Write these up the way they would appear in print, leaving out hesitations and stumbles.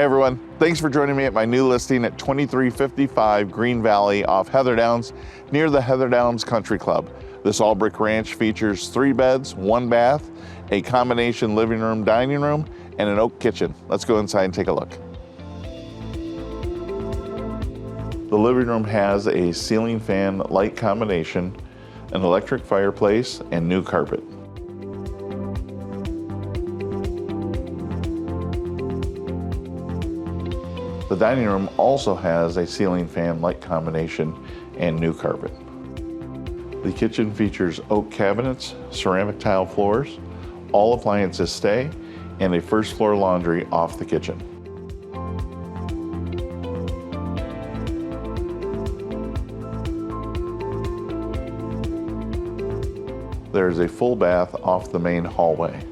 Hey everyone, thanks for joining me at my new listing at 2355 Green Valley off Heatherdowns near the Heatherdowns Country Club. This all brick ranch features 3 beds, 1 bath, a combination living room, dining room, and an oak kitchen. Let's go inside and take a look. The living room has a ceiling fan light combination, an electric fireplace, and new carpet. The dining room also has a ceiling fan light combination and new carpet. The kitchen features oak cabinets, ceramic tile floors, all appliances stay, and a first floor laundry off the kitchen. There is a full bath off the main hallway.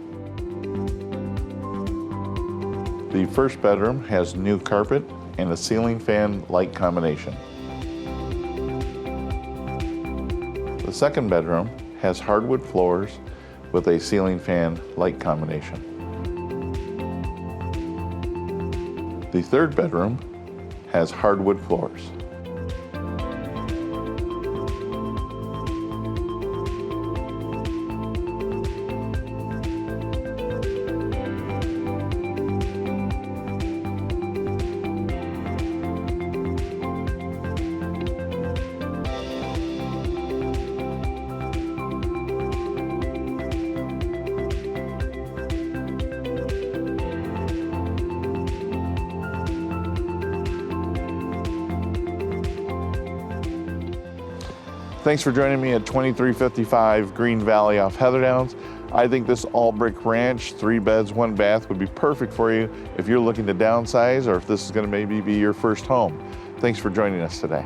The first bedroom has new carpet and a ceiling fan light combination. The second bedroom has hardwood floors with a ceiling fan light combination. The third bedroom has hardwood floors. Thanks for joining me at 2355 Green Valley off Heatherdowns. I think this all brick ranch, 3 beds, 1 bath would be perfect for you if you're looking to downsize or if this is going to maybe be your first home. Thanks for joining us today.